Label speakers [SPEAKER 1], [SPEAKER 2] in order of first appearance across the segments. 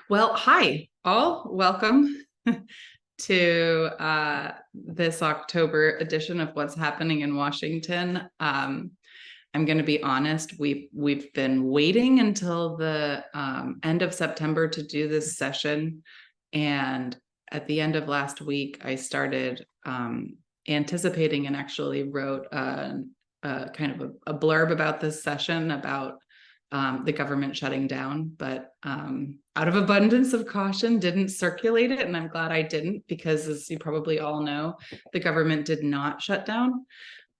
[SPEAKER 1] Well, hi, all. Welcome to this October edition of What's Happening in Washington. I'm going to be honest, we've been waiting until the end of September to do this session, and at the end of last week, I started anticipating and actually wrote kind of a blurb about this session about the government shutting down, but out of abundance of caution, didn't circulate it. And I'm glad I didn't, because as you probably all know, the government did not shut down.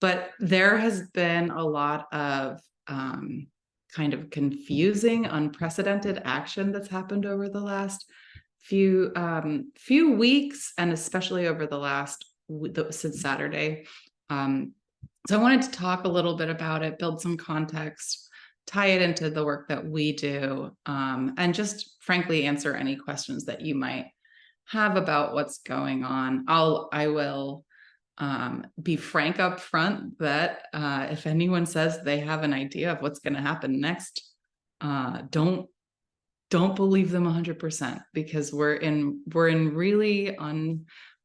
[SPEAKER 1] But there has been a lot of kind of confusing, unprecedented action that's happened over the last few weeks, and especially over the last since Saturday. So I wanted to talk a little bit about it, build some context, tie it into the work that we do, and just frankly answer any questions that you might have about what's going on. I will be frank up front that if anyone says they have an idea of what's going to happen next, don't believe them 100%, because we're in really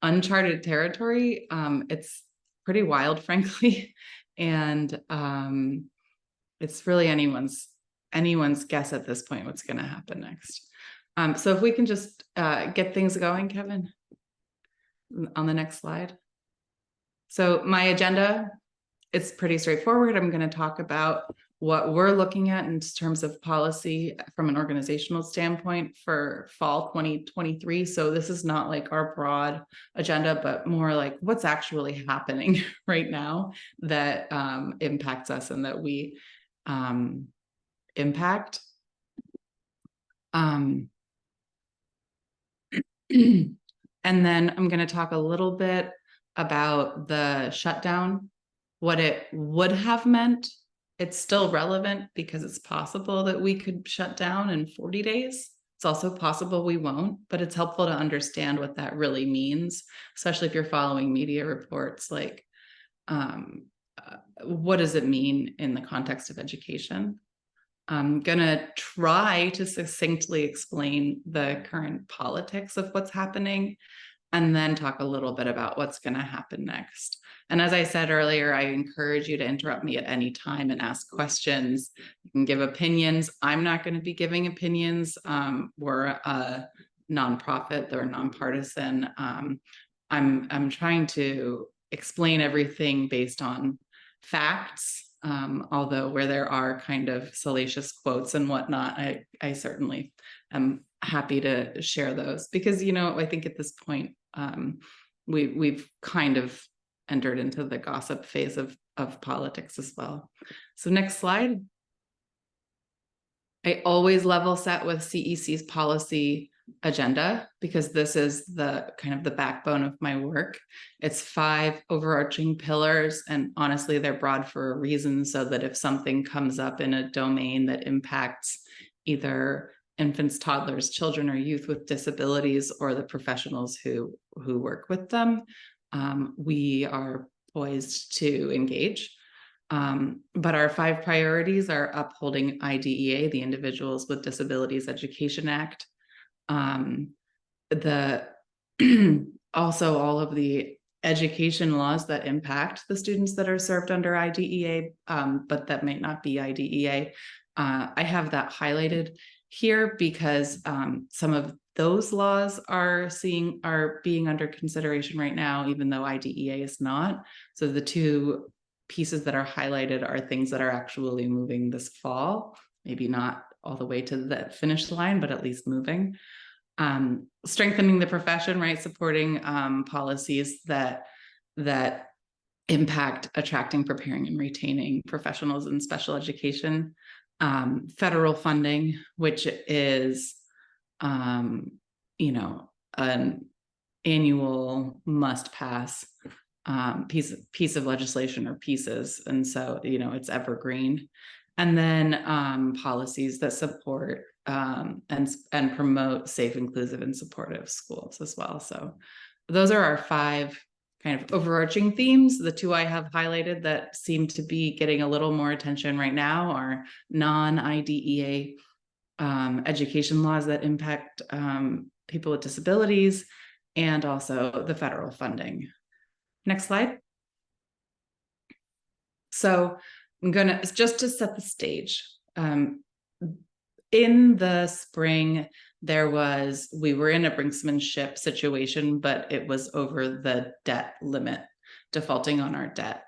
[SPEAKER 1] uncharted territory. It's pretty wild, frankly, and it's really anyone's guess at this point what's going to happen next. So if we can just get things going, Kevin, on the next slide. So my agenda, it's pretty straightforward. I'm going to talk about what we're looking at in terms of policy from an organizational standpoint for fall 2023. So this is not like our broad agenda, but more like what's actually happening right now that impacts us and that we impact. And then I'm going to talk a little bit about the shutdown, what it would have meant. It's still relevant because it's possible that we could shut down in 40 days. It's also possible we won't, but it's helpful to understand what that really means, especially if you're following media reports, like what does it mean in the context of education? I'm going to try to succinctly explain the current politics of what's happening, and then talk a little bit about what's going to happen next. And as I said earlier, I encourage you to interrupt me at any time and ask questions. You can give opinions. I'm not going to be giving opinions. We're a nonprofit, they're nonpartisan. I'm trying to explain everything based on facts, although where there are kind of salacious quotes and whatnot, I certainly am happy to share those, because, you know, I think at this point, we've kind of entered into the gossip phase of politics as well. So next slide. I always level set with CEC's policy agenda, because this is the kind of the backbone of my work. It's 5 overarching pillars, and honestly, they're broad for a reason, so that if something comes up in a domain that impacts either infants, toddlers, children, or youth with disabilities, or the professionals who work with them, we are poised to engage. But our 5 priorities are upholding IDEA, the Individuals with Disabilities Education Act, also all of the education laws that impact the students that are served under IDEA, but that may not be IDEA. I have that highlighted here because some of those laws are being under consideration right now, even though IDEA is not. So the 2 pieces that are highlighted are things that are actually moving this fall, maybe not all the way to the finish line, but at least moving. Strengthening the profession, right? Supporting policies that impact attracting, preparing, and retaining professionals in special education. Federal funding, which is, you know, an annual must-pass piece of legislation, or pieces, and so, you know, it's evergreen. And then policies that support and promote safe, inclusive, and supportive schools as well. So those are our 5 kind of overarching themes. The 2 I have highlighted that seem to be getting a little more attention right now are non-IDEA education laws that impact people with disabilities, and also the federal funding. Next slide. So I'm gonna, just to set the stage, in the spring, we were in a brinksmanship situation, but it was over the debt limit, defaulting on our debt.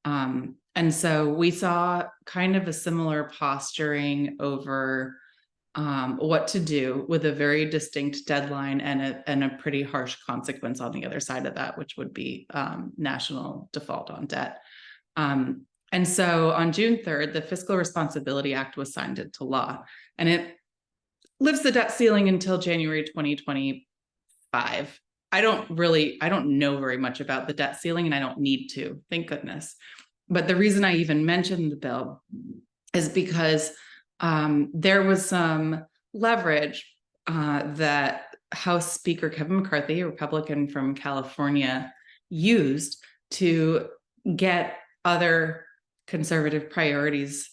[SPEAKER 1] And so we saw kind of a similar posturing over what to do, with a very distinct deadline and a pretty harsh consequence on the other side of that, which would be national default on debt. And so on June 3rd, the Fiscal Responsibility Act was signed into law, and it lifts the debt ceiling until January 2025. I don't know very much about the debt ceiling, and I don't need to, thank goodness. But the reason I even mentioned the bill is because there was some leverage that House Speaker Kevin McCarthy, a Republican from California, used to get other conservative priorities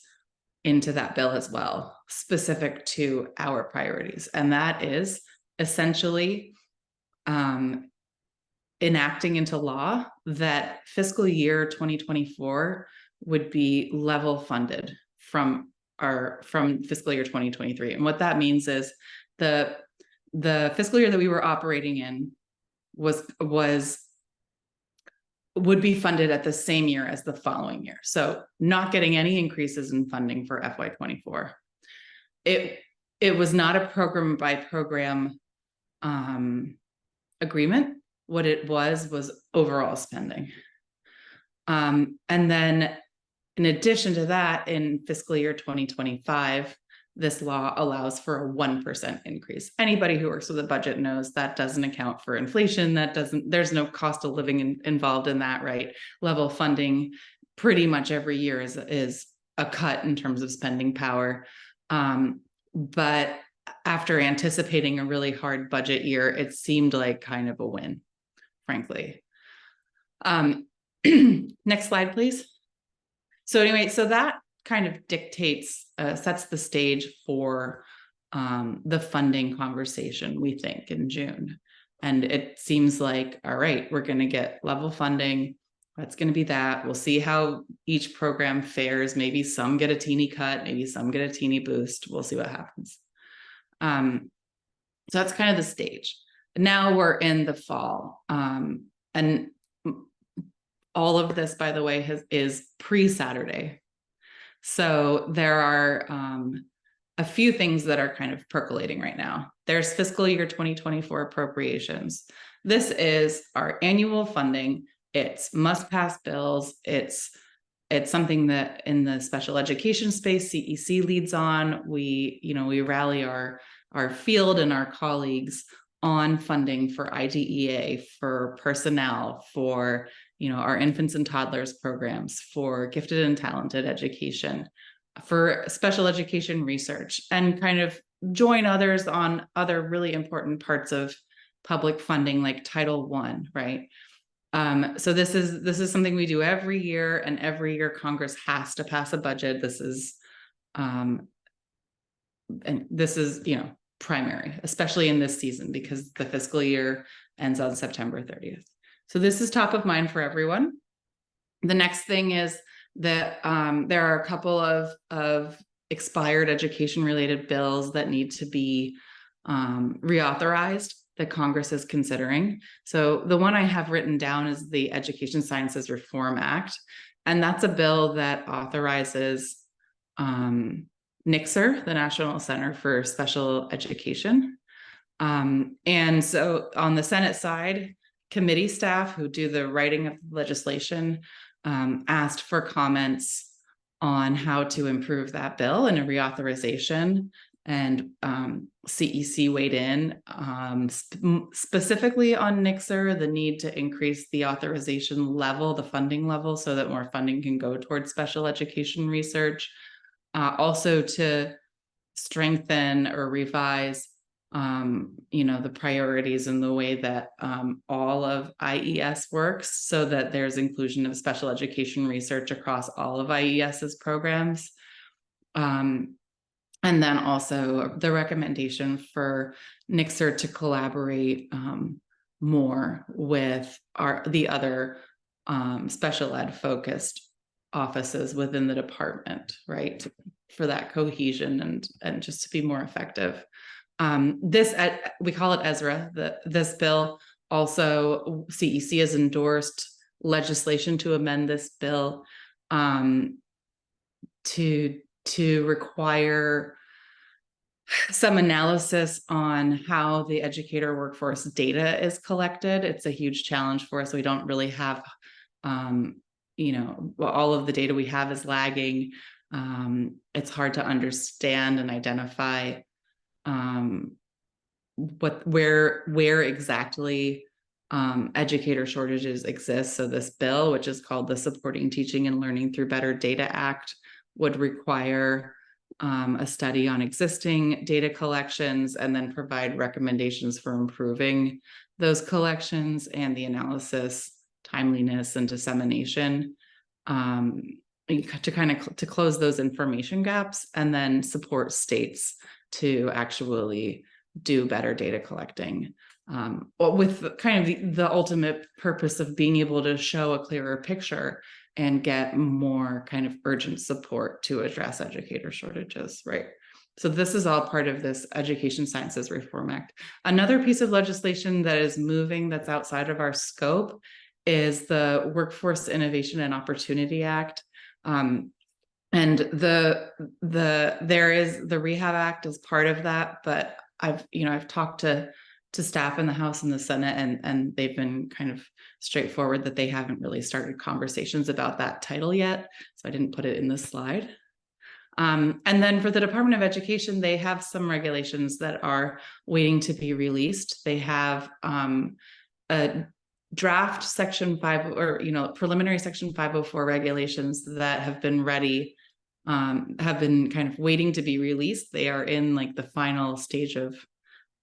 [SPEAKER 1] into that bill as well, specific to our priorities. And that is essentially enacting into law that fiscal year 2024 would be level funded from fiscal year 2023. And what that means is the fiscal year that we were operating in would be funded at the same year as the following year. So not getting any increases in funding for FY24. It was not a program by program agreement. What it was overall spending. And then in addition to that, in fiscal year 2025, this law allows for a 1% increase. Anybody who works with a budget knows that doesn't account for inflation. There's no cost of living involved in that, right? Level funding pretty much every year is a cut in terms of spending power. But after anticipating a really hard budget year, it seemed like kind of a win, frankly. Next slide, please. So anyway, so that kind of dictates, sets the stage for the funding conversation, we think, in June. And it seems like, all right, we're going to get level funding. That's going to be that. We'll see how each program fares. Maybe some get a teeny cut, maybe some get a teeny boost. We'll see what happens. So that's kind of the stage. Now we're in the fall. And all of this, by the way, is pre-Saturday. So there are a few things that are kind of percolating right now. There's fiscal year 2024 appropriations. This is our annual funding. It's must-pass bills. It's something that in the special education space, CEC leads on. We rally our field and our colleagues on funding for IDEA, for personnel, for our infants and toddlers programs, for gifted and talented education, for special education research, and kind of join others on other really important parts of public funding like Title I, right? So this is something we do every year, and every year Congress has to pass a budget. This is primary, especially in this season, because the fiscal year ends on September 30th. So this is top of mind for everyone. The next thing is that there are a couple of expired education-related bills that need to be reauthorized that Congress is considering. So the one I have written down is the Education Sciences Reform Act, and that's a bill that authorizes NCSER, the National Center for Special Education. And so on the Senate side, committee staff who do the writing of legislation asked for comments on how to improve that bill and a reauthorization, and CEC weighed in specifically on NCSER, the need to increase the authorization level, the funding level, so that more funding can go towards special education research, also to strengthen or revise the priorities and the way that all of IES works, so that there's inclusion of special education research across all of IES's programs. And then also the recommendation for NICSR to collaborate more with the other special ed focused offices within the department, right? For that cohesion and just to be more effective. We call it Ezra. This bill also, CEC has endorsed legislation to amend this bill to require some analysis on how the educator workforce data is collected. It's a huge challenge for us. We don't really have, all of the data we have is lagging. It's hard to understand and identify where exactly educator shortages exist. So this bill, which is called the Supporting Teaching and Learning Through Better Data Act, would require a study on existing data collections and then provide recommendations for improving those collections and the analysis, timeliness, and dissemination to close those information gaps, and then support states to actually do better data collecting, with kind of the ultimate purpose of being able to show a clearer picture and get more kind of urgent support to address educator shortages, right? So this is all part of this Education Sciences Reform Act. Another piece of legislation that is moving that's outside of our scope is the Workforce Innovation and Opportunity Act. And there is the Rehab Act as part of that, but I've talked to staff in the House and the Senate, and they've been kind of straightforward that they haven't really started conversations about that title yet. So I didn't put it in this slide. And then for the Department of Education, they have some regulations that are waiting to be released. They have a draft Section 5 or preliminary Section 504 regulations that have been ready, have been kind of waiting to be released. They are in like the final stage of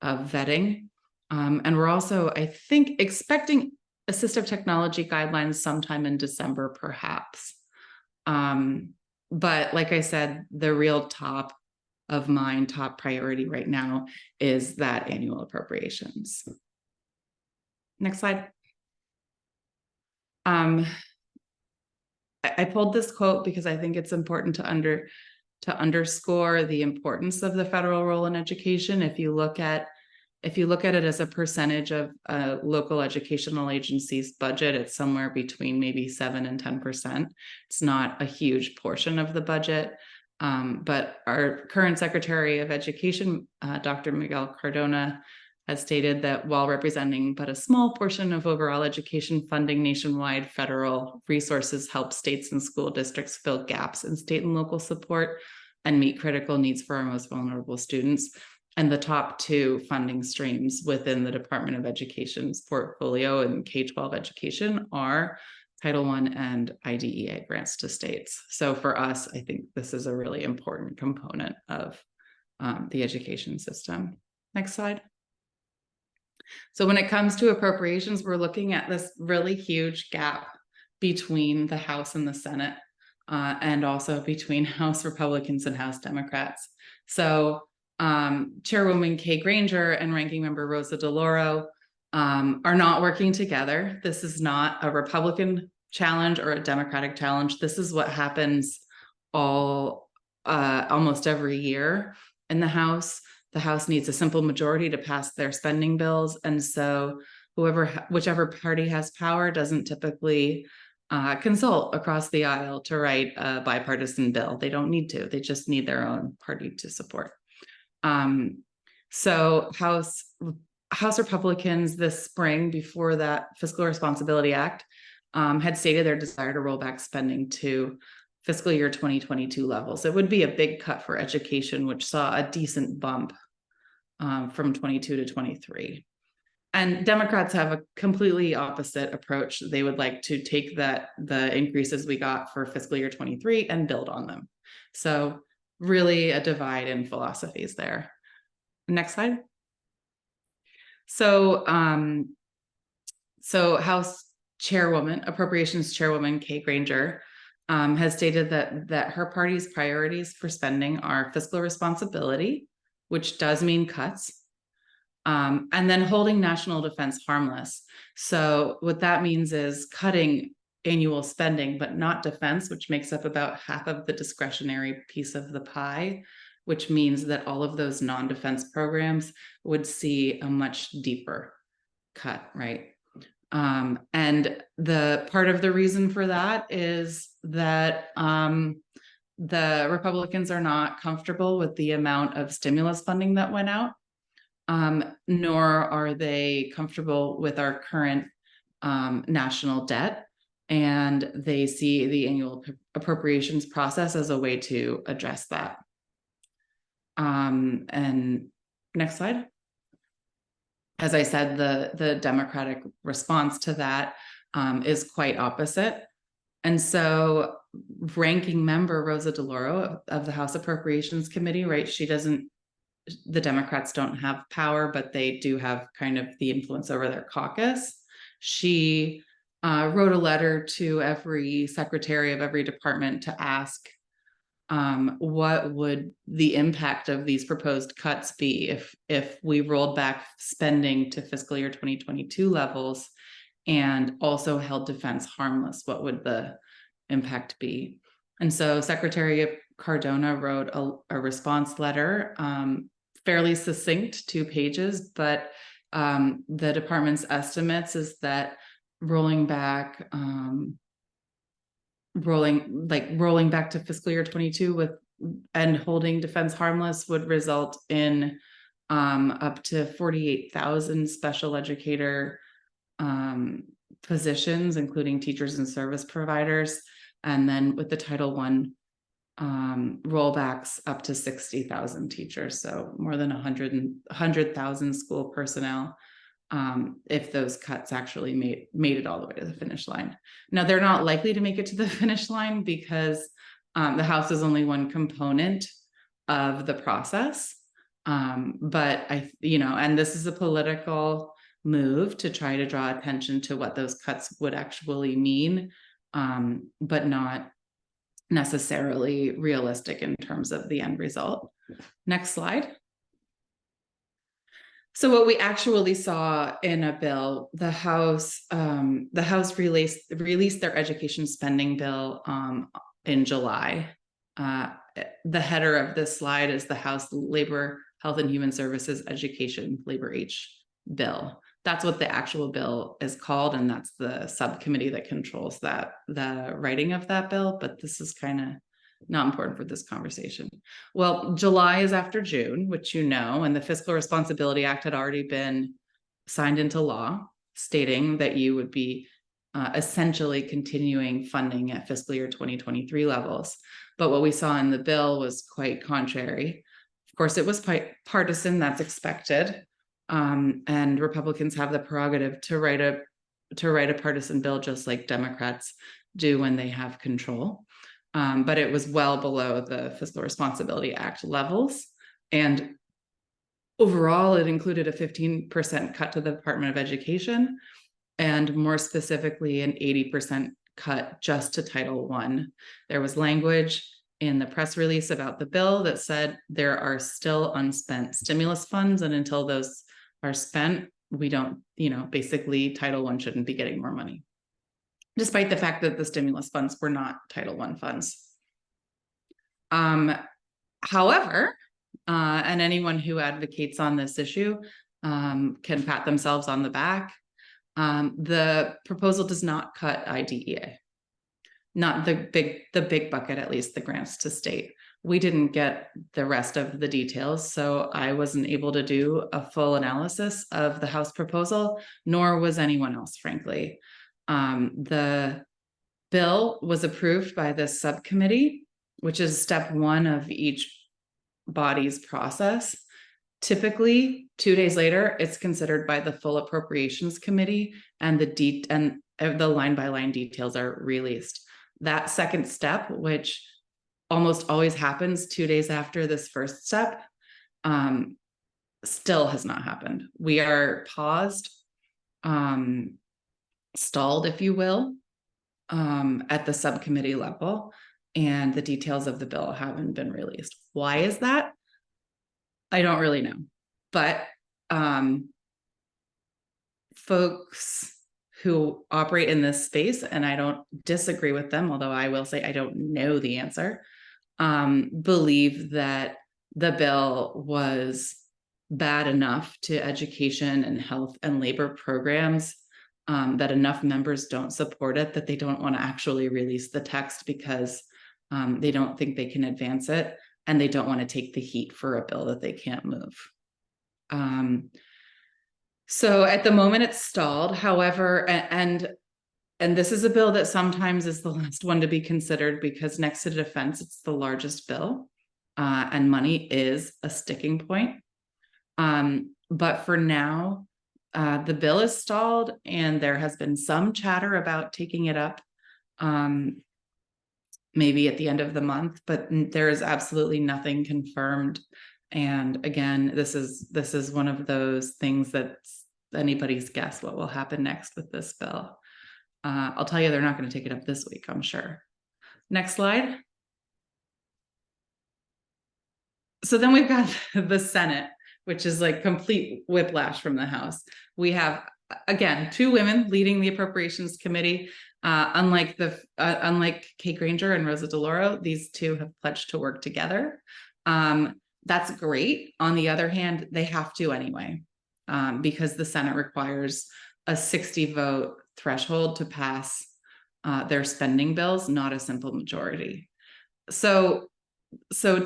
[SPEAKER 1] vetting. And we're also, I think, expecting assistive technology guidelines sometime in December, perhaps. But like I said, the real top priority right now is that annual appropriations. Next slide. I pulled this quote because I think it's important to underscore the importance of the federal role in education. If you look at it as a percentage of a local educational agency's budget, it's somewhere between maybe 7 and 10%. It's not a huge portion of the budget, but our current Secretary of Education, Dr. Miguel Cardona, has stated that while representing but a small portion of overall education funding nationwide, federal resources help states and school districts fill gaps in state and local support and meet critical needs for our most vulnerable students. And the top two funding streams within the Department of Education's portfolio in K-12 education are Title I and IDEA grants to states. So for us, I think this is a really important component of the education system. Next slide. So when it comes to appropriations, we're looking at this really huge gap between the House and the Senate, and also between House Republicans and House Democrats. So Chairwoman Kay Granger and Ranking Member Rosa DeLauro are not working together. This is not a Republican challenge or a Democratic challenge. This is what happens almost every year in the House. The House needs a simple majority to pass their spending bills, and so whichever party has power doesn't typically consult across the aisle to write a bipartisan bill. They don't need to. They just need their own party to support. So House Republicans this spring, before that Fiscal Responsibility Act, had stated their desire to roll back spending to fiscal year 2022 levels. It would be a big cut for education, which saw a decent bump from 22 to 23. And Democrats have a completely opposite approach. They would like to take the increases we got for fiscal year 23 and build on them. So really a divide in philosophies there. Next slide. So, House Chairwoman, Appropriations Chairwoman Kay Granger has stated that her party's priorities for spending are fiscal responsibility, which does mean cuts, and then holding national defense harmless. So what that means is cutting annual spending, but not defense, which makes up about half of the discretionary piece of the pie, which means that all of those non-defense programs would see a much deeper cut, right? And the part of the reason for that is that the Republicans are not comfortable with the amount of stimulus funding that went out, nor are they comfortable with our current national debt. And they see the annual appropriations process as a way to address that. And next slide. As I said, the Democratic response to that is quite opposite. And so ranking member Rosa DeLauro of the House Appropriations Committee, right? The Democrats don't have power, but they do have kind of the influence over their caucus. She wrote a letter to every secretary of every department to ask what would the impact of these proposed cuts be if we rolled back spending to fiscal year 2022 levels and also held defense harmless? What would the impact be? And so Secretary Cardona wrote a response letter, fairly succinct, 2 pages, but the department's estimates is that rolling back to fiscal year 22 and holding defense harmless would result in up to 48,000 special educator positions, including teachers and service providers, and then with the Title I rollbacks up to 60,000 teachers, so more than 100,000 school personnel, if those cuts actually made it all the way to the finish line. Now, they're not likely to make it to the finish line because the House is only one component of the process. But and this is a political move to try to draw attention to what those cuts would actually mean, but not necessarily realistic in terms of the end result. Next slide. So what we actually saw in a bill, the House released their education spending bill in July. The header of this slide is the House Labor, Health and Human Services Education Labor H bill. That's what the actual bill is called, and that's the subcommittee that controls the writing of that bill. But this is kind of not important for this conversation. Well, July is after June, which and the Fiscal Responsibility Act had already been signed into law, stating that you would be essentially continuing funding at fiscal year 2023 levels. But what we saw in the bill was quite contrary. Of course, it was partisan, that's expected. And Republicans have the prerogative to write a partisan bill, just like Democrats do when they have control. But it was well below the Fiscal Responsibility Act levels. And overall, it included a 15% cut to the Department of Education, and more specifically, an 80% cut just to Title I. There was language in the press release about the bill that said there are still unspent stimulus funds, and until those are spent, we don't, basically Title I shouldn't be getting more money, despite the fact that the stimulus funds were not Title I funds. However, and anyone who advocates on this issue can pat themselves on the back. The proposal does not cut IDEA, not the big bucket, at least the grants to state. We didn't get the rest of the details, so I wasn't able to do a full analysis of the House proposal, nor was anyone else, frankly. The bill was approved by this subcommittee, which is step 1 of each body's process. Typically, 2 days later, it's considered by the full appropriations committee, and the line-by-line details are released. That second step, which almost always happens 2 days after this first step, still has not happened. We are paused, stalled, if you will, at the subcommittee level, and the details of the bill haven't been released. Why is that? I don't really know, but folks who operate in this space, and I don't disagree with them, although I will say I don't know the answer, believe that the bill was bad enough to education and health and labor programs, that enough members don't support it, that they don't want to actually release the text because they don't think they can advance it, and they don't want to take the heat for a bill that they can't move. So at the moment it's stalled. However, and this is a bill that sometimes is the last one to be considered, because next to defense, it's the largest bill, and money is a sticking point. But for now, the bill is stalled, and there has been some chatter about taking it up maybe at the end of the month, but there is absolutely nothing confirmed. And again, this is one of those things that's anybody's guess what will happen next with this bill. I'll tell you, they're not going to take it up this week, I'm sure. Next slide. So then we've got the Senate, which is like complete whiplash from the House. We have, again, 2 women leading the Appropriations Committee. Unlike Kate Granger and Rosa DeLauro, these 2 have pledged to work together. That's great. On the other hand, they have to anyway, because the Senate requires a 60 vote threshold to pass their spending bills, not a simple majority. So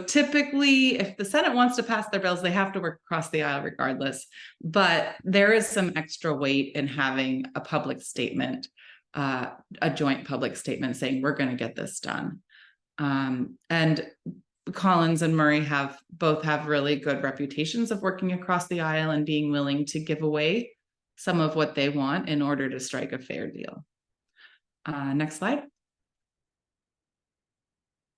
[SPEAKER 1] typically, if the Senate wants to pass their bills, they have to work across the aisle regardless. But there is some extra weight in having a public statement, a joint public statement saying we're going to get this done. And Collins and Murray both have really good reputations of working across the aisle and being willing to give away some of what they want in order to strike a fair deal. Next slide.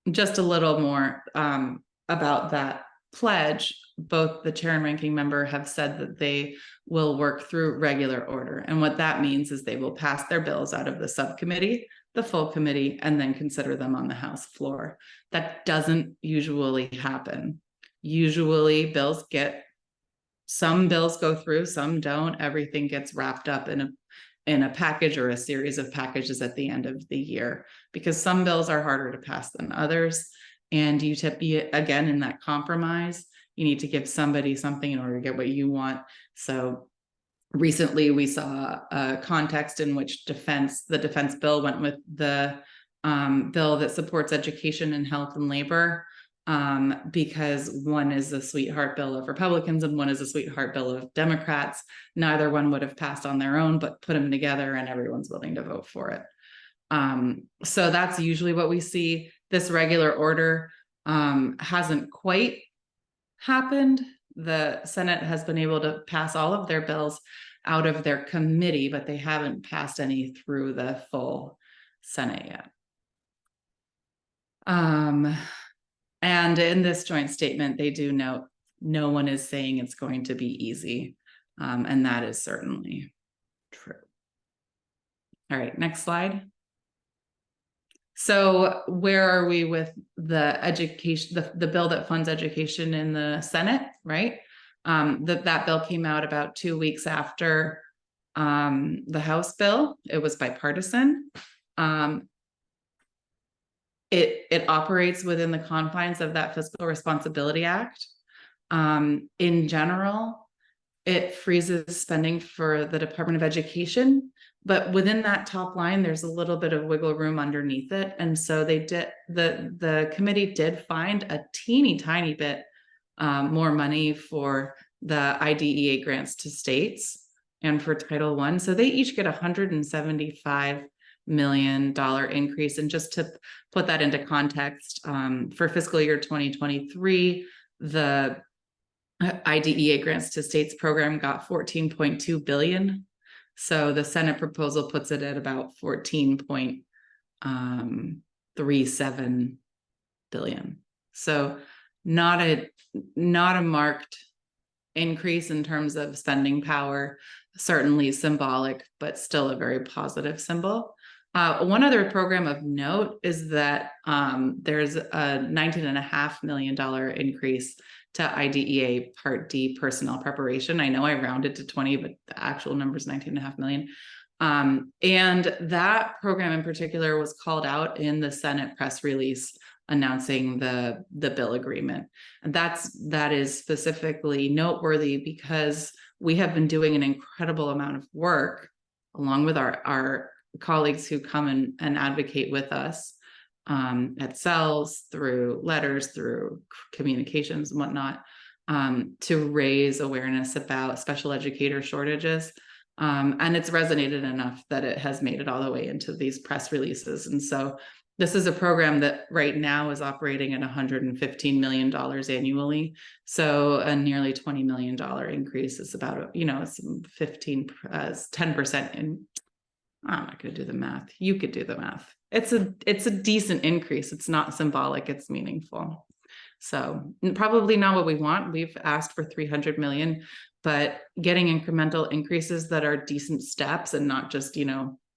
[SPEAKER 1] Just a little more about that pledge. Both the chair and ranking member have said that they will work through regular order. And what that means is they will pass their bills out of the subcommittee, the full committee, and then consider them on the House floor. That doesn't usually happen. Usually some bills go through, some don't. Everything gets wrapped up in a package or a series of packages at the end of the year, because some bills are harder to pass than others. And you again, in that compromise, you need to give somebody something in order to get what you want. So recently we saw a context in which the defense bill went with the bill that supports education and health and labor, because one is a sweetheart bill of Republicans and one is a sweetheart bill of Democrats. Neither one would have passed on their own, but put them together and everyone's willing to vote for it. So that's usually what we see. This regular order hasn't quite happened. The Senate has been able to pass all of their bills out of their committee, but they haven't passed any through the full Senate yet. And in this joint statement, they do note no one is saying it's going to be easy. And that is certainly true. All right, next slide. So where are we with the education, the bill that funds education in the Senate, right? That bill came out about 2 weeks after the House bill. It was bipartisan. It operates within the confines of that Fiscal Responsibility Act. In general, it freezes spending for the Department of Education, but within that top line, there's a little bit of wiggle room underneath it. And so the committee did find a teeny tiny bit more money for the IDEA grants to states and for Title I. So they each get $175 million increase. And just to put that into context, for fiscal year 2023, the IDEA grants to states program got $14.2 billion. So the Senate proposal puts it at about $14.37 billion. So not a marked increase in terms of spending power, certainly symbolic, but still a very positive symbol. One other program of note is that there's a $19.5 million increase to IDEA Part D personnel preparation. I know I rounded to 20, but the actual number is 19.5 million. And that program in particular was called out in the Senate press release announcing the bill agreement. And that is specifically noteworthy because we have been doing an incredible amount of work along with our colleagues who come and advocate with us at cells, through letters, through communications and whatnot, to raise awareness about special educator shortages. And it's resonated enough that it has made it all the way into these press releases. And so this is a program that right now is operating at $115 million annually. So a nearly $20 million increase is about, it's 10% in. I'm not going to do the math. You could do the math. It's a decent increase. It's not symbolic. It's meaningful. So probably not what we want. We've asked for 300 million, but getting incremental increases that are decent steps and not just,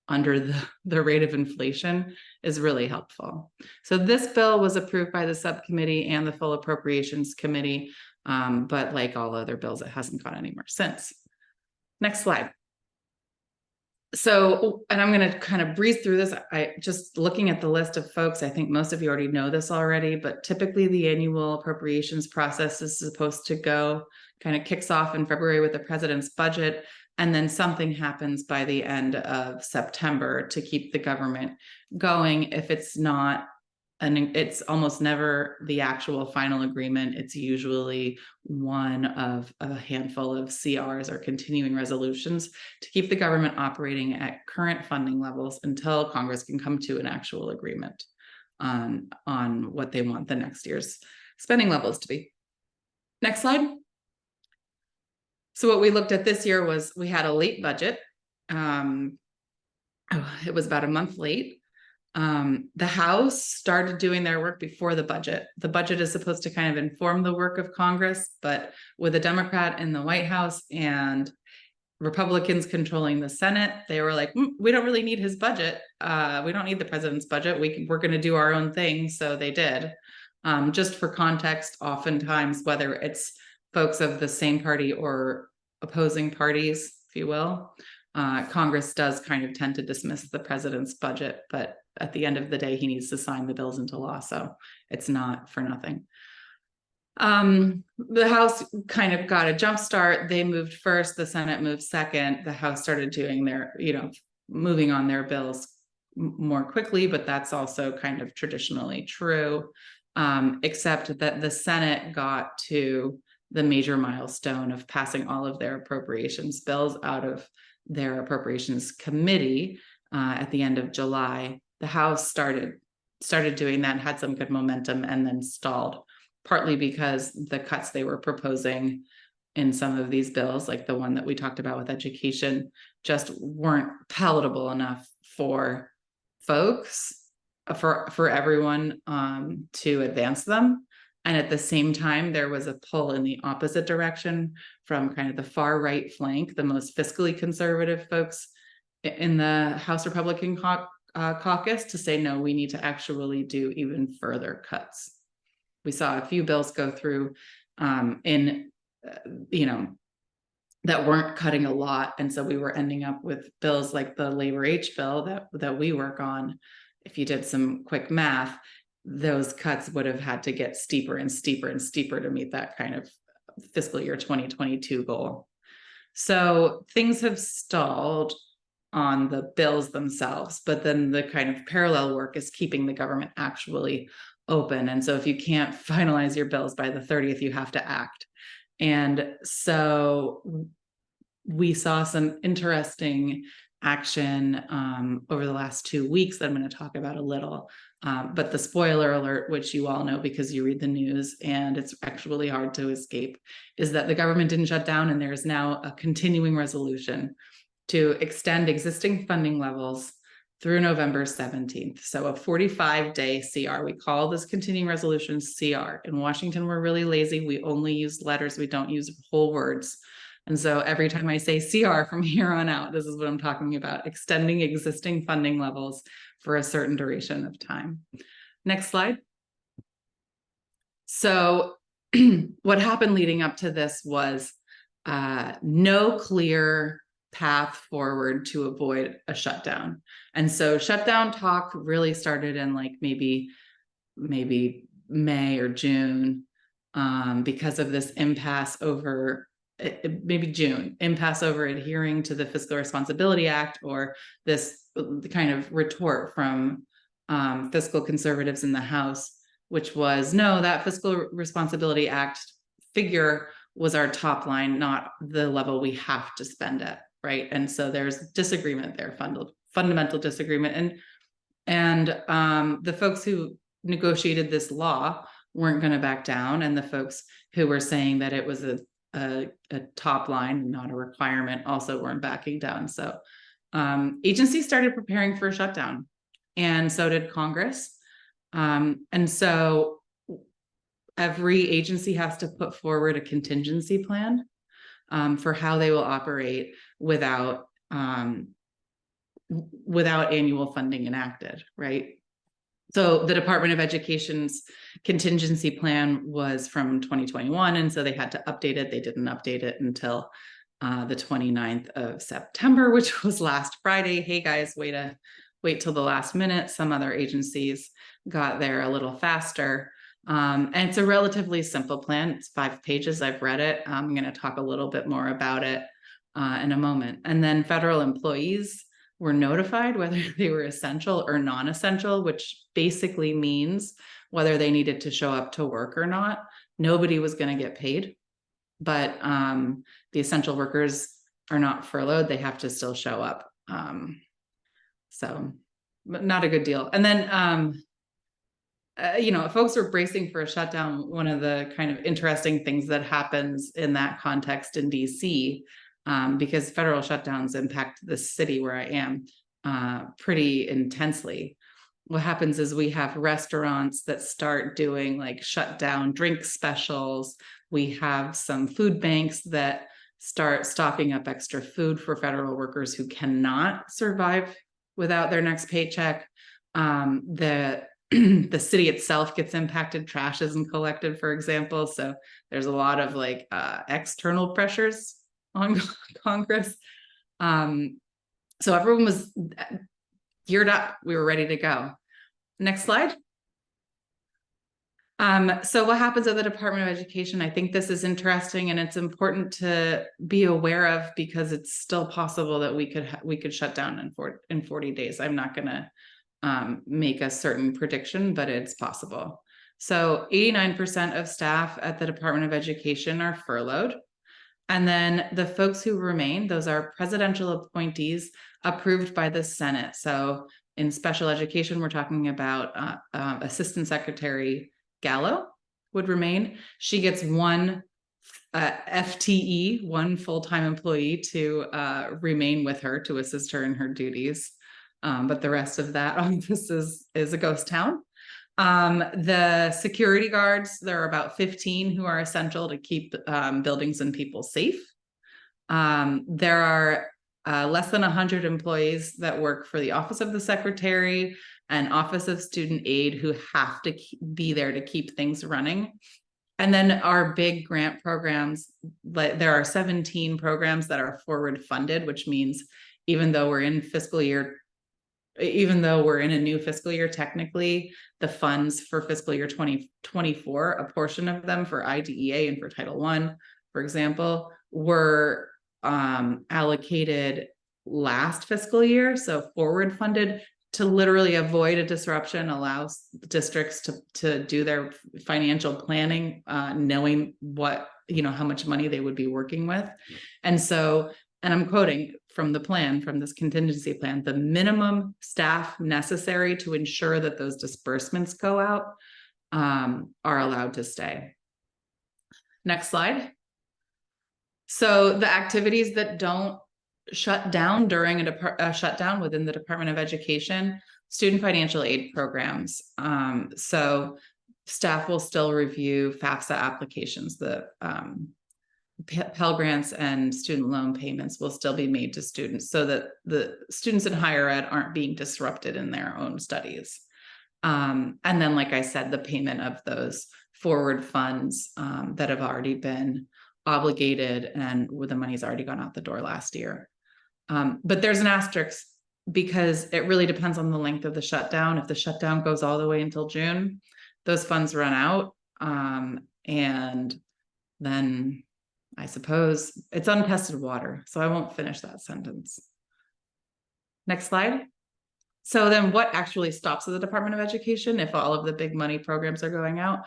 [SPEAKER 1] under the rate of inflation is really helpful. So this bill was approved by the subcommittee and the full appropriations committee. But like all other bills, it hasn't gone anywhere since. Next slide. So, and I'm going to kind of breeze through this. I just looking at the list of folks, I think most of you already know this already, but typically the annual appropriations process is supposed to kind of kicks off in February with the president's budget. And then something happens by the end of September to keep the government going. If it's not, and it's almost never the actual final agreement. It's usually one of a handful of CRs or continuing resolutions to keep the government operating at current funding levels until Congress can come to an actual agreement on what they want the next year's spending levels to be. Next slide. So what we looked at this year was we had a late budget. It was about a month late. The House started doing their work before the budget. The budget is supposed to kind of inform the work of Congress, but with a Democrat in the White House and Republicans controlling the Senate, they were like, we don't really need his budget. We don't need the president's budget. We're going to do our own thing. So they did. Just for context, oftentimes, whether it's folks of the same party or opposing parties, if you will, Congress does kind of tend to dismiss the president's budget, but at the end of the day, he needs to sign the bills into law. So it's not for nothing. The House kind of got a jump start. They moved first, the Senate moved second. The House started doing their, moving on their bills more quickly, but that's also kind of traditionally true, except that the Senate got to the major milestone of passing all of their appropriations bills out of their appropriations committee at the end of July. The House started doing that, had some good momentum, and then stalled, partly because the cuts they were proposing in some of these bills, like the one that we talked about with education, just weren't palatable enough for folks, for everyone to advance them. And at the same time, there was a pull in the opposite direction from kind of the far right flank, the most fiscally conservative folks in the House Republican caucus, to say, no, we need to actually do even further cuts. We saw a few bills go through that weren't cutting a lot. And so we were ending up with bills like the Labor H bill that we work on. If you did some quick math, those cuts would have had to get steeper and steeper and steeper to meet that kind of fiscal year 2022 goal. So things have stalled on the bills themselves, but then the kind of parallel work is keeping the government actually open. And so if you can't finalize your bills by the 30th, you have to act. And so we saw some interesting action over the last 2 weeks that I'm going to talk about a little. But the spoiler alert, which you all know because you read the news and it's actually hard to escape, is that the government didn't shut down, and there is now a continuing resolution to extend existing funding levels through November 17th. So a 45-day CR. We call this continuing resolution CR. In Washington, we're really lazy. We only use letters. We don't use whole words. And so every time I say CR from here on out, this is what I'm talking about, extending existing funding levels for a certain duration of time. Next slide. So what happened leading up to this was no clear path forward to avoid a shutdown. And so shutdown talk really started in like maybe May or June, because of this impasse over maybe June, impasse over adhering to the Fiscal Responsibility Act, or this kind of retort from fiscal conservatives in the House, which was, no, that Fiscal Responsibility Act figure was our top line, not the level we have to spend at, right? And so there's disagreement there, fundamental disagreement. And the folks who negotiated this law weren't going to back down, and the folks who were saying that it was a top line, not a requirement, also weren't backing down. So agencies started preparing for a shutdown, and so did Congress. And so every agency has to put forward a contingency plan for how they will operate without annual funding enacted, right? So the Department of Education's contingency plan was from 2021, and so they had to update it. They didn't update it until the 29th of September, which was last Friday. Hey guys, wait till the last minute. Some other agencies got there a little faster. And it's a relatively simple plan. It's 5 pages. I've read it. I'm going to talk a little bit more about it in a moment. And then federal employees were notified whether they were essential or non-essential, which basically means whether they needed to show up to work or not. Nobody was going to get paid, but the essential workers are not furloughed. They have to still show up. So but not a good deal. And then, folks are bracing for a shutdown. One of the kind of interesting things that happens in that context in DC, because federal shutdowns impact the city where I am pretty intensely. What happens is we have restaurants that start doing like shutdown drink specials. We have some food banks that start stocking up extra food for federal workers who cannot survive without their next paycheck. The city itself gets impacted. Trash isn't collected, for example. So there's a lot of like external pressures on Congress. So everyone was geared up. We were ready to go. Next slide. So what happens at the Department of Education? I think this is interesting, and it's important to be aware of because it's still possible that we could shut down in 40 days. I'm not going to make a certain prediction, but it's possible. So 89% of staff at the Department of Education are furloughed. And then the folks who remain, those are presidential appointees approved by the Senate. So in special education, we're talking about Assistant Secretary Gallo would remain. She gets one FTE, one full-time employee to remain with her to assist her in her duties. But the rest of that office is a ghost town. The security guards, there are about 15 who are essential to keep buildings and people safe. There are less than 100 employees that work for the Office of the Secretary and Office of Student Aid who have to be there to keep things running. And then our big grant programs, there are 17 programs that are forward funded, which means even though we're in a new fiscal year, technically, the funds for fiscal year 2024, a portion of them for IDEA and for Title I, for example, were allocated last fiscal year. So forward funded to literally avoid a disruption, allows districts to do their financial planning, knowing how much money they would be working with. And so, and I'm quoting from the plan, from this contingency plan, the minimum staff necessary to ensure that those disbursements go out are allowed to stay. Next slide. So the activities that don't shut down during a shutdown within the Department of Education, student financial aid programs. So staff will still review FAFSA applications, the Pell Grants and student loan payments will still be made to students so that the students in higher ed aren't being disrupted in their own studies. And then, like I said, the payment of those forward funds that have already been obligated and the money's already gone out the door last year. But there's an asterisk because it really depends on the length of the shutdown. If the shutdown goes all the way until June, those funds run out. And then I suppose it's untested water. So I won't finish that sentence. Next slide. So then what actually stops at the Department of Education if all of the big money programs are going out?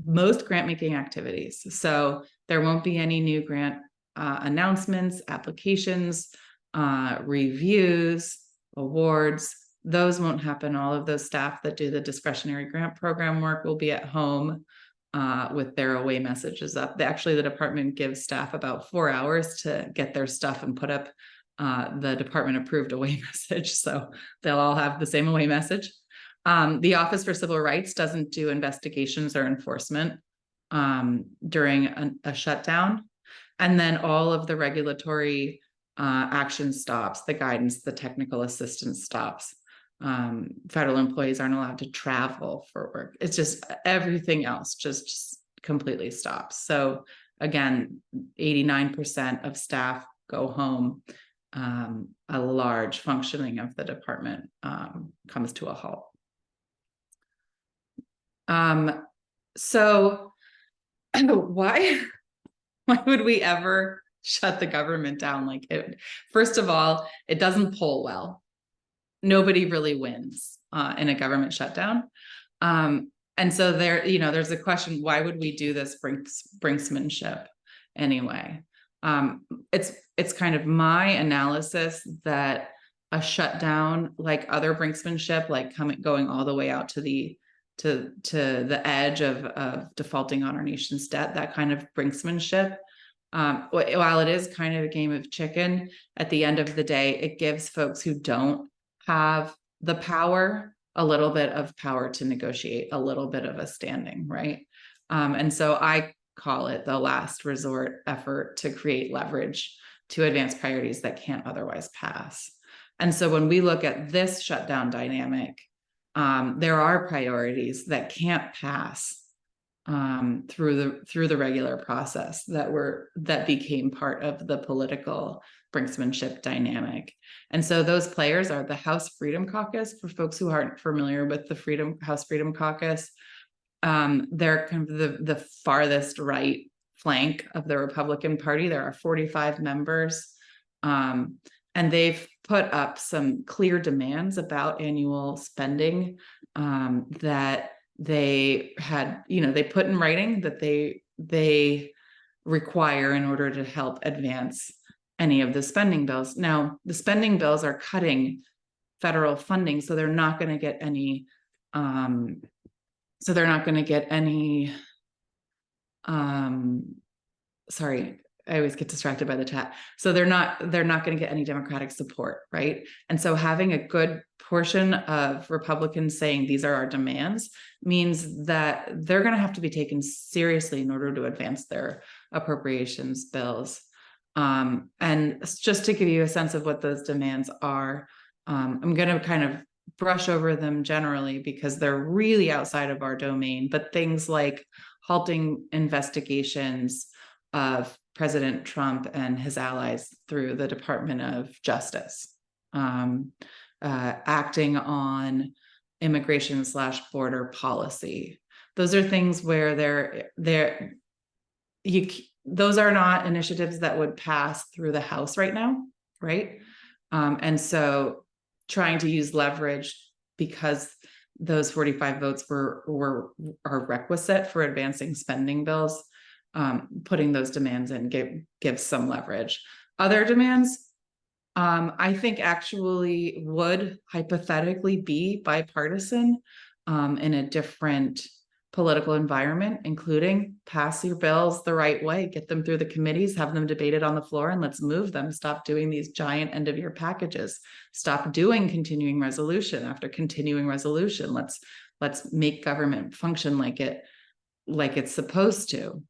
[SPEAKER 1] Most grant making activities. So there won't be any new grant announcements, applications, reviews, awards. Those won't happen. All of those staff that do the discretionary grant program work will be at home with their away messages up. Actually, the department gives staff about 4 hours to get their stuff and put up the department approved away message. So they'll all have the same away message. The Office for Civil Rights doesn't do investigations or enforcement during a shutdown. And then all of the regulatory action stops, the guidance, the technical assistance stops. Federal employees aren't allowed to travel for work. It's just everything else just completely stops. So again, 89% of staff go home. A large functioning of the department comes to a halt. So why would we ever shut the government down? Like it, first of all, it doesn't poll well. Nobody really wins in a government shutdown. And so there, there's a question, why would we do this brinksmanship anyway? It's kind of my analysis that a shutdown, like other brinksmanship, like going all the way out to the edge of defaulting on our nation's debt, that kind of brinksmanship, while it is kind of a game of chicken, at the end of the day, it gives folks who don't have the power a little bit of power to negotiate, a little bit of a standing, right? And so I call it the last resort effort to create leverage to advance priorities that can't otherwise pass. And so when we look at this shutdown dynamic, there are priorities that can't pass through the regular process that became part of the political brinksmanship dynamic. And so those players are the House Freedom Caucus. For folks who aren't familiar with the House Freedom Caucus, they're kind of the farthest right flank of the Republican Party. There are 45 members, and they've put up some clear demands about annual spending that they had, they put in writing that they require in order to help advance any of the spending bills. Now, the spending bills are cutting federal funding, so they're not going to get any. Sorry, I always get distracted by the chat. So they're not going to get any Democratic support, right? And so having a good portion of Republicans saying these are our demands means that they're going to have to be taken seriously in order to advance their appropriations bills. And just to give you a sense of what those demands are, I'm going to kind of brush over them generally because they're really outside of our domain, but things like halting investigations of President Trump and his allies through the Department of Justice, acting on immigration/border policy. Those are things where those are not initiatives that would pass through the House right now, right? And so trying to use leverage because those 45 votes are requisite for advancing spending bills, putting those demands in gives some leverage. Other demands, I think actually would hypothetically be bipartisan in a different political environment, including pass your bills the right way, get them through the committees, have them debated on the floor, and let's move them. Stop doing these giant end of year packages. Stop doing continuing resolution after continuing resolution. Let's make government function like it's supposed to.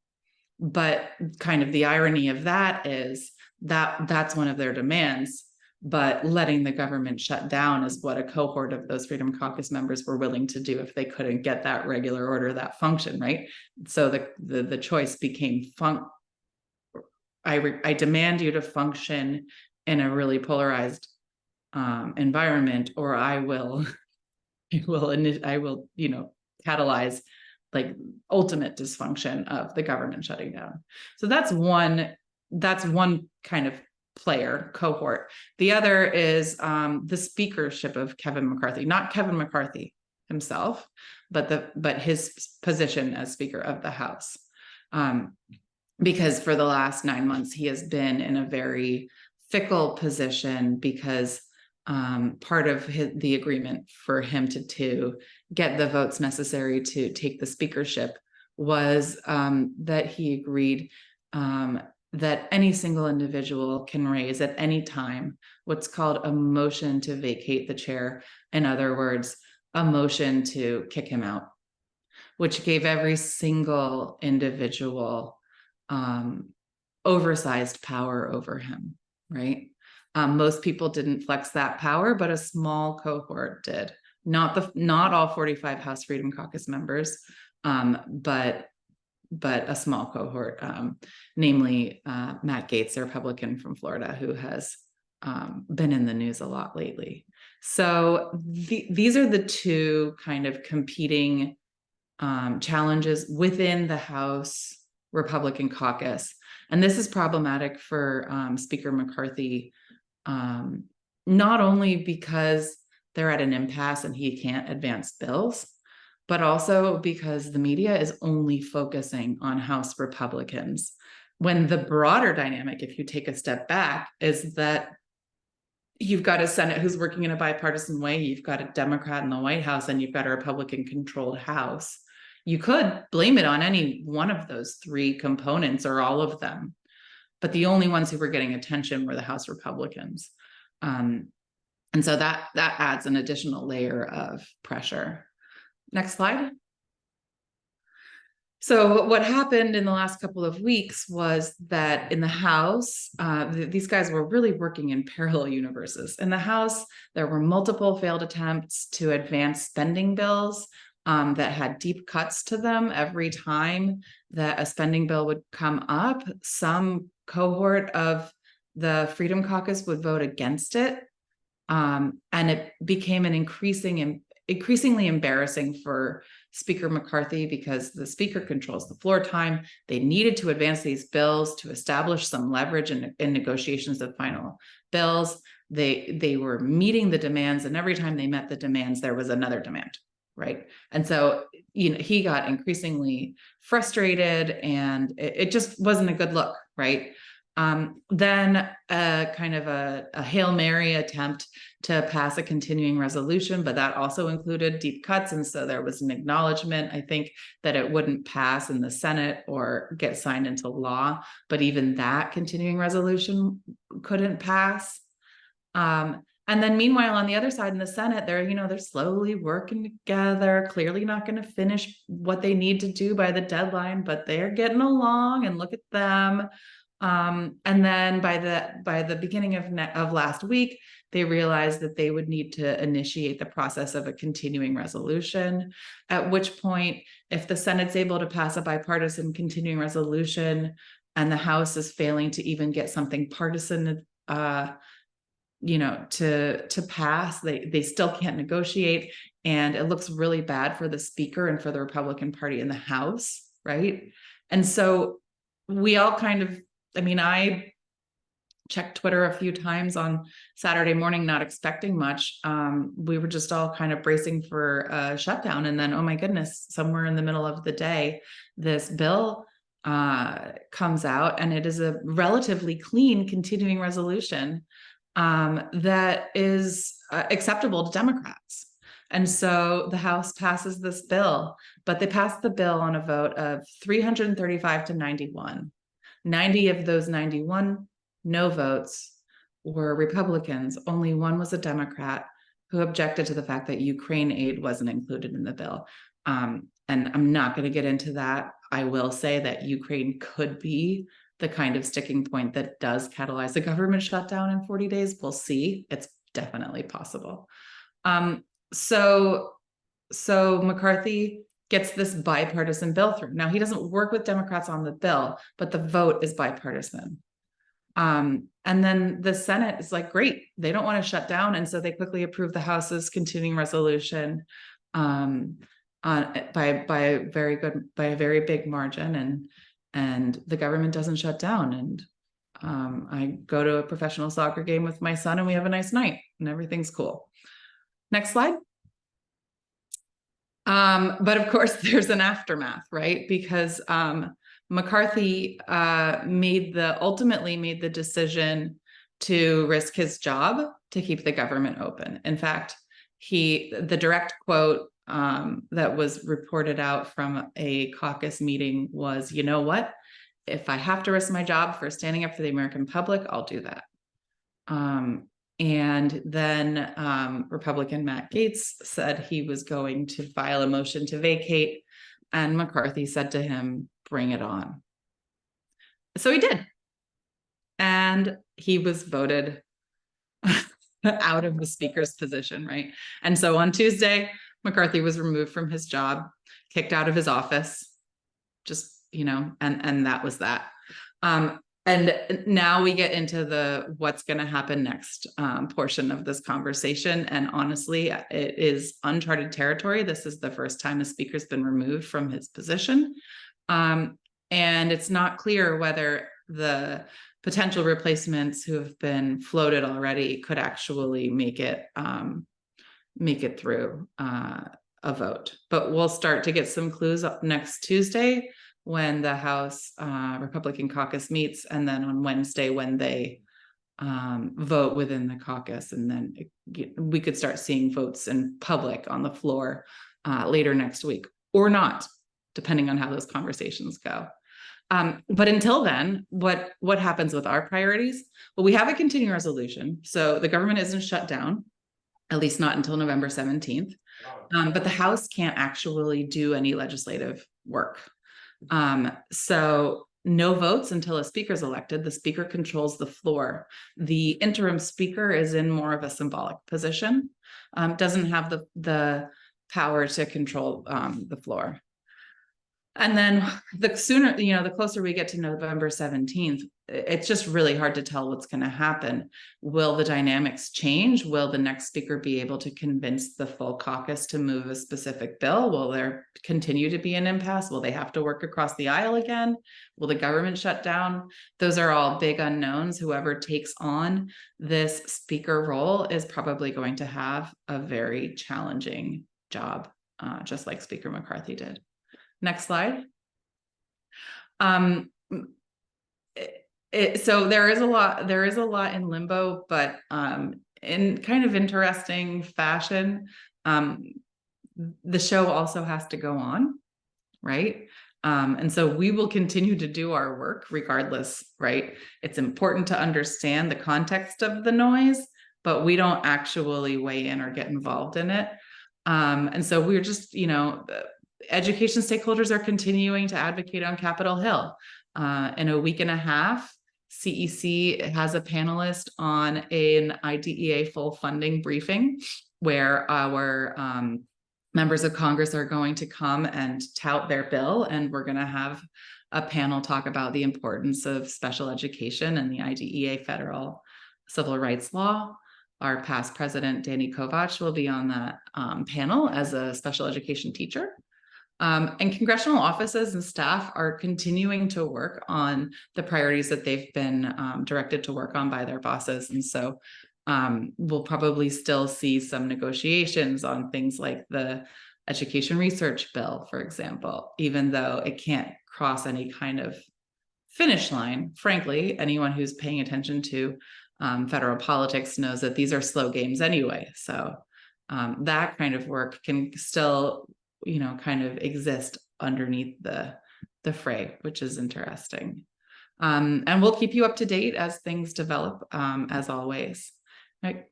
[SPEAKER 1] But kind of the irony of that is that that's one of their demands, but letting the government shut down is what a cohort of those Freedom Caucus members were willing to do if they couldn't get that regular order, that function, right? So the choice became I demand you to function in a really polarized environment, or I will catalyze like ultimate dysfunction of the government shutting down. So that's one kind of player cohort. The other is the speakership of Kevin McCarthy, not Kevin McCarthy himself, but his position as Speaker of the House. Because for the last 9 months, he has been in a very fickle position because part of the agreement for him to get the votes necessary to take the speakership was that he agreed that any single individual can raise at any time what's called a motion to vacate the chair. In other words, a motion to kick him out, which gave every single individual oversized power over him, right? Most people didn't flex that power, but a small cohort did. Not all 45 House Freedom Caucus members, but a small cohort, namely Matt Gaetz, a Republican from Florida, who has been in the news a lot lately. So these are the two kind of competing challenges within the House Republican caucus. And this is problematic for Speaker McCarthy, not only because they're at an impasse and he can't advance bills, but also because the media is only focusing on House Republicans, when the broader dynamic, if you take a step back, is that you've got a Senate who's working in a bipartisan way, you've got a Democrat in the White House, and you've got a Republican-controlled House. You could blame it on any one of those three components or all of them, but the only ones who were getting attention were the House Republicans. And so that adds an additional layer of pressure. Next slide. So what happened in the last couple of weeks was that in the House, these guys were really working in parallel universes. In the House, there were multiple failed attempts to advance spending bills that had deep cuts to them. Every time that a spending bill would come up, some cohort of the Freedom Caucus would vote against it. And it became an increasingly embarrassing for Speaker McCarthy because the Speaker controls the floor time. They needed to advance these bills to establish some leverage in negotiations of final bills. They were meeting the demands, and every time they met the demands, there was another demand, right? And so he got increasingly frustrated, and it just wasn't a good look, right? Then kind of a Hail Mary attempt to pass a continuing resolution, but that also included deep cuts. And so there was an acknowledgement, I think, that it wouldn't pass in the Senate or get signed into law. But even that continuing resolution couldn't pass. And then meanwhile, on the other side in the Senate, they're slowly working together, clearly not going to finish what they need to do by the deadline, but they're getting along, and look at them. And then by the beginning of last week, they realized that they would need to initiate the process of a continuing resolution, at which point, if the Senate's able to pass a bipartisan continuing resolution and the House is failing to even get something partisan to pass, they still can't negotiate, and it looks really bad for the Speaker and for the Republican Party in the House, right? And so we all I checked Twitter a few times on Saturday morning, not expecting much. We were just all kind of bracing for a shutdown. And then, oh my goodness, somewhere in the middle of the day, this bill comes out, and it is a relatively clean continuing resolution that is acceptable to Democrats. And so the House passes this bill, but they passed the bill on a vote of 335 to 91. 90 of those 91 no votes were Republicans. Only one was a Democrat who objected to the fact that Ukraine aid wasn't included in the bill. And I'm not going to get into that. I will say that Ukraine could be the kind of sticking point that does catalyze a government shutdown in 40 days. We'll see. It's definitely possible. So McCarthy gets this bipartisan bill through. Now, he doesn't work with Democrats on the bill, but the vote is bipartisan. And then the Senate is like, great, they don't want to shut down. And so they quickly approve the House's continuing resolution by a very big margin, and the government doesn't shut down. And I go to a professional soccer game with my son and we have a nice night and everything's cool. Next slide. But of course there's an aftermath, right? Because McCarthy ultimately made the decision to risk his job to keep the government open. In fact, the direct quote that was reported out from a caucus meeting was, you know what? If I have to risk my job for standing up for the American public, I'll do that. And then Republican Matt Gaetz said he was going to file a motion to vacate, and McCarthy said to him, bring it on. So he did. And he was voted out of the speaker's position, right? And so on Tuesday, McCarthy was removed from his job, kicked out of his office, just, and that was that. And now we get into the what's going to happen next portion of this conversation. And honestly, it is uncharted territory. This is the first time a speaker's been removed from his position. And it's not clear whether the potential replacements who have been floated already could actually make it through a vote. But we'll start to get some clues up next Tuesday when the House Republican caucus meets, and then on Wednesday when they vote within the caucus, and then we could start seeing votes in public on the floor later next week, or not, depending on how those conversations go. But until then, what happens with our priorities? Well, we have a continuing resolution, so the government isn't shut down, at least not until November 17th. But the House can't actually do any legislative work. So no votes until a speaker is elected. The speaker controls the floor. The interim speaker is in more of a symbolic position, doesn't have the power to control the floor. And then the closer we get to November 17th, it's just really hard to tell what's going to happen. Will the dynamics change? Will the next speaker be able to convince the full caucus to move a specific bill? Will there continue to be an impasse? Will they have to work across the aisle again? Will the government shut down? Those are all big unknowns. Whoever takes on this speaker role is probably going to have a very challenging job, just like Speaker McCarthy did. Next slide. So there is a lot in limbo, but in kind of interesting fashion, the show also has to go on, right? And so we will continue to do our work regardless, right? It's important to understand the context of the noise, but we don't actually weigh in or get involved in it. And so we're just, education stakeholders are continuing to advocate on Capitol Hill. In a week and a half, CEC has a panelist on an IDEA full funding briefing where our members of Congress are going to come and tout their bill, and we're going to have a panel talk about the importance of special education and the IDEA federal civil rights law. Our past president, Danny Kovach, will be on that panel as a special education teacher. And congressional offices and staff are continuing to work on the priorities that they've been directed to work on by their bosses. And so we'll probably still see some negotiations on things like the education research bill, for example, even though it can't cross any kind of finish line. Frankly, anyone who's paying attention to federal politics knows that these are slow games anyway. So that kind of work can still kind of exist underneath the fray, which is interesting. And we'll keep you up to date as things develop, as always. Right.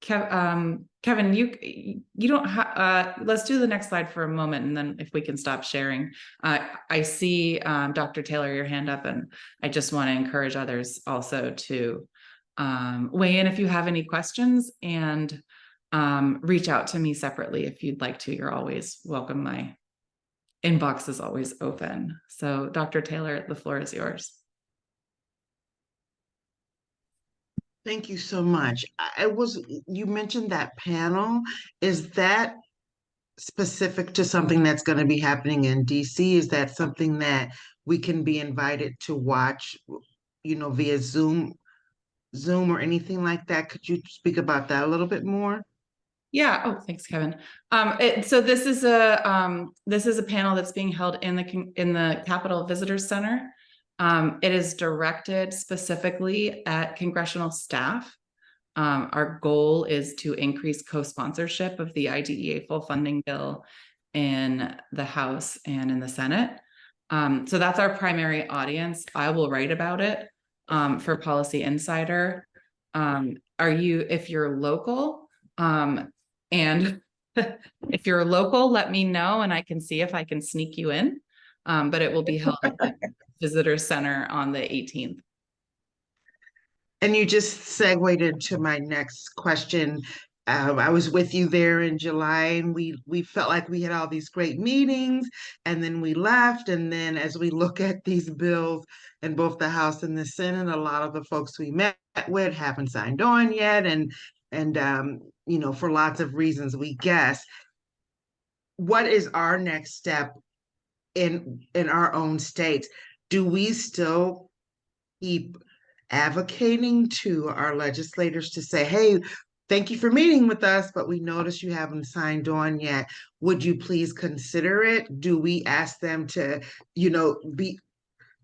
[SPEAKER 1] Kevin, you don't let's do the next slide for a moment, and then if we can stop sharing. I see Dr. Taylor, your hand up, and I just want to encourage others also to weigh in if you have any questions, and reach out to me separately if you'd like to. You're always welcome. My inbox is always open. So Dr. Taylor, the floor is yours.
[SPEAKER 2] Thank you so much. You mentioned that panel. Is that specific to something that's going to be happening in DC? Is that something that we can be invited to watch, via Zoom or anything like that? Could you speak about that a little bit more?
[SPEAKER 1] Yeah. Oh, thanks, Kevin. So this is a panel that's being held in the Capitol Visitor Center. It is directed specifically at congressional staff. Our goal is to increase co-sponsorship of the IDEA full funding bill in the House and in the Senate. So that's our primary audience. I will write about it for Policy Insider. If you're local, and if you're local, let me know and I can see if I can sneak you in. But it will be held at the Visitor Center on the 18th.
[SPEAKER 2] And you just segued into my next question. I was with you there in July, and we felt like we had all these great meetings, and then we left. And then as we look at these bills in both the House and the Senate, a lot of the folks we met with haven't signed on yet, and for lots of reasons, we guess. What is our next step in our own states? Do we still keep advocating to our legislators to say, hey, thank you for meeting with us, but we noticed you haven't signed on yet. Would you please consider it? Do we ask them to,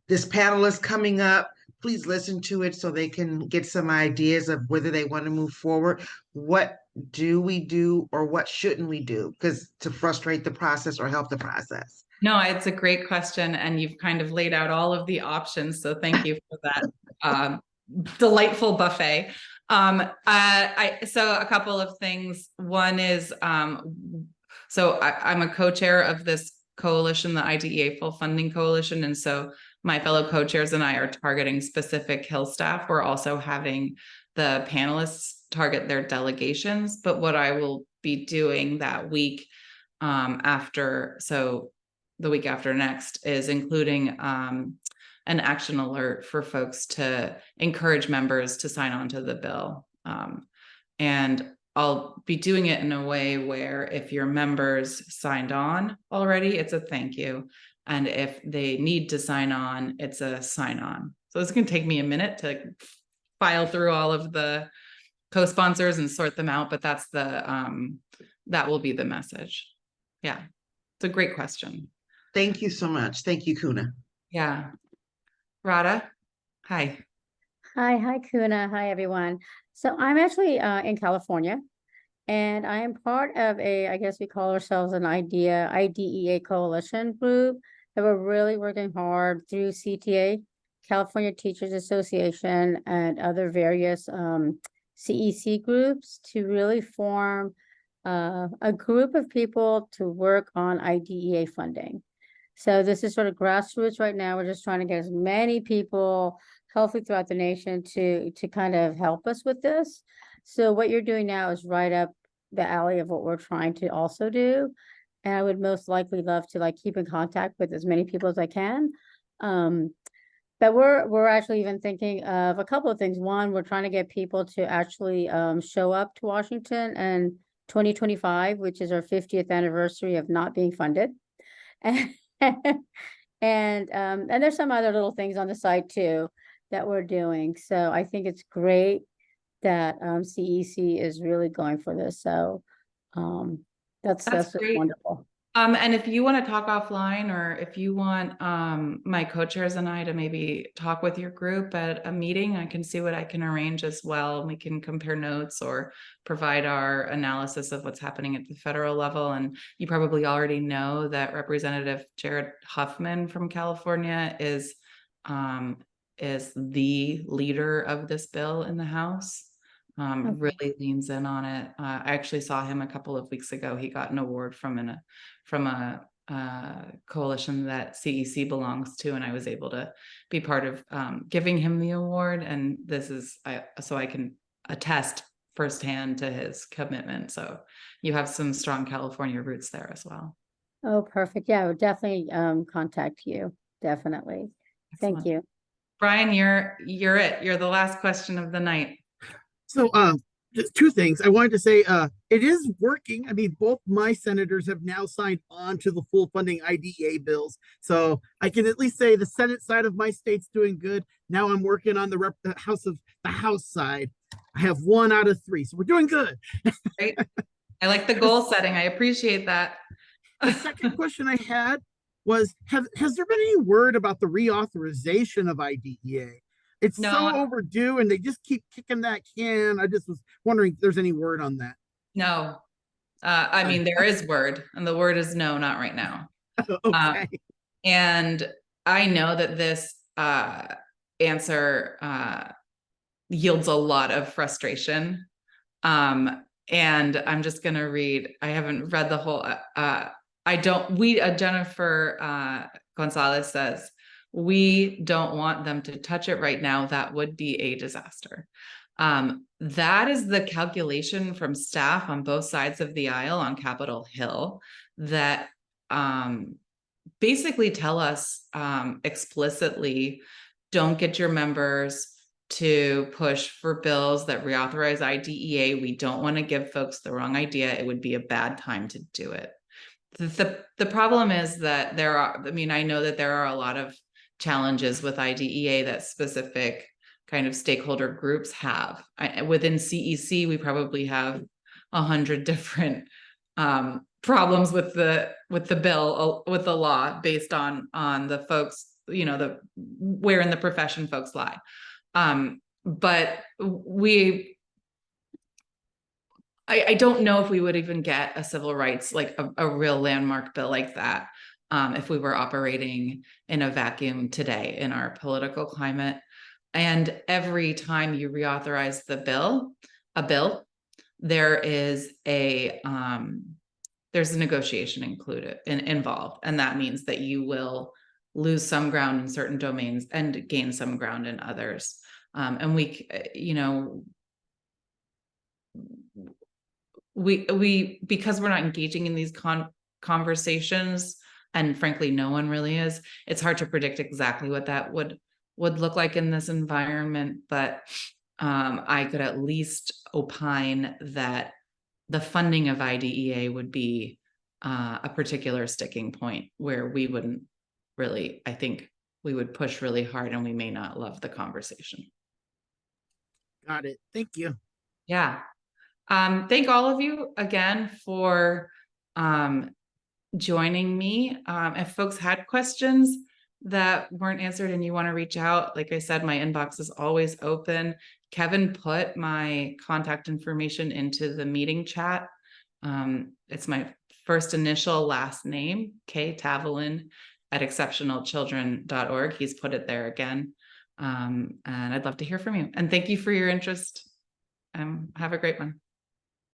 [SPEAKER 2] this panel is coming up. Please listen to it so they can get some ideas of whether they want to move forward. What do we do or what shouldn't we do? Because to frustrate the process or help the process.
[SPEAKER 1] No, it's a great question, and you've kind of laid out all of the options. So thank you for that delightful buffet. So a couple of things. One is, so I'm a co-chair of this coalition, the IDEA Full Funding Coalition, and so my fellow co-chairs and I are targeting specific Hill staff. We're also having the panelists target their delegations, but what I will be doing that week the week after next is including an action alert for folks to encourage members to sign on to the bill. And I'll be doing it in a way where if your members signed on already, it's a thank you. And if they need to sign on, it's a sign on. So it's going to take me a minute to file through all of the co-sponsors and sort them out, but that's that will be the message. Yeah, it's a great question.
[SPEAKER 2] Thank you so much. Thank you, Kuna.
[SPEAKER 1] Yeah. Radha, hi.
[SPEAKER 3] Hi, Kuna. Hi, everyone. So I'm actually in California, and I am part of I guess we call ourselves an IDEA coalition group that we're really working hard through CTA, California Teachers Association, and other various CEC groups to really form a group of people to work on IDEA funding. So this is sort of grassroots right now. We're just trying to get as many people hopefully throughout the nation to kind of help us with this. So what you're doing now is right up the alley of what we're trying to also do. And I would most likely love to keep in contact with as many people as I can. But we're actually even thinking of a couple of things. One, we're trying to get people to actually show up to Washington in 2025, which is our 50th anniversary of not being funded. And there's some other little things on the side too that we're doing. So I think it's great that CEC is really going for this. So that's
[SPEAKER 1] great.
[SPEAKER 3] wonderful.
[SPEAKER 1] And if you want to talk offline, or if you want my co-chairs and I to maybe talk with your group at a meeting, I can see what I can arrange as well. We can compare notes or provide our analysis of what's happening at the federal level. And you probably already know that Representative Jared Huffman from California is the leader of this bill in the House.
[SPEAKER 3] Okay.
[SPEAKER 1] really leans in on it. I actually saw him a couple of weeks ago. He got an award from a coalition that CEC belongs to, and I was able to be part of giving him the award. And this is so I can attest firsthand to his commitment. So you have some strong California roots there as well.
[SPEAKER 3] Oh, perfect. Yeah, I would definitely contact you. Definitely. Thank
[SPEAKER 1] Excellent.
[SPEAKER 3] you.
[SPEAKER 1] Brian, you're it. You're the last question of the night.
[SPEAKER 4] So, just two things. I wanted to say, it is working. I mean, both my senators have now signed on to the full funding IDEA bills. So I can at least say the Senate side of my state's doing good. Now I'm working on the House side. I have 1 out of 3, so we're doing good.
[SPEAKER 1] Right? I like the goal setting. I appreciate that.
[SPEAKER 4] The second question I had was, has there been any word about the reauthorization of IDEA? It's
[SPEAKER 1] No.
[SPEAKER 4] so overdue and they just keep kicking that can. I just was wondering if there's any word on that.
[SPEAKER 1] No. I mean, there is word, and the word is no, not right now.
[SPEAKER 4] Okay.
[SPEAKER 1] And I know that this answer yields a lot of frustration. And I'm just going to read, I haven't read the whole, Jennifer Gonzalez says, we don't want them to touch it right now. That would be a disaster. That is the calculation from staff on both sides of the aisle on Capitol Hill that basically tell us explicitly, don't get your members to push for bills that reauthorize IDEA. We don't want to give folks the wrong idea. It would be a bad time to do it. The problem is that I know that there are a lot of challenges with IDEA that specific kind of stakeholder groups have. Within CEC, we probably have 100 different problems with the bill, with the law, based on the folks, where in the profession folks lie. But I don't know if we would even get a civil rights, like a real landmark bill like that, if we were operating in a vacuum today in our political climate. And every time you reauthorize a bill, there is there's a negotiation involved. And that means that you will lose some ground in certain domains and gain some ground in others. And we because we're not engaging in these conversations, and frankly, no one really is, it's hard to predict exactly what that would look like in this environment. But I could at least opine that the funding of IDEA would be a particular sticking point where we wouldn't really, I think we would push really hard and we may not love the conversation.
[SPEAKER 4] Got it. Thank you.
[SPEAKER 1] Yeah. Thank all of you again for joining me. If folks had questions that weren't answered and you want to reach out, like I said, my inbox is always open. Kevin put my contact information into the meeting chat. It's my first initial last name, K Tavalin @exceptionalchildren.org. He's put it there again. And I'd love to hear from you. And thank you for your interest. Have a great one.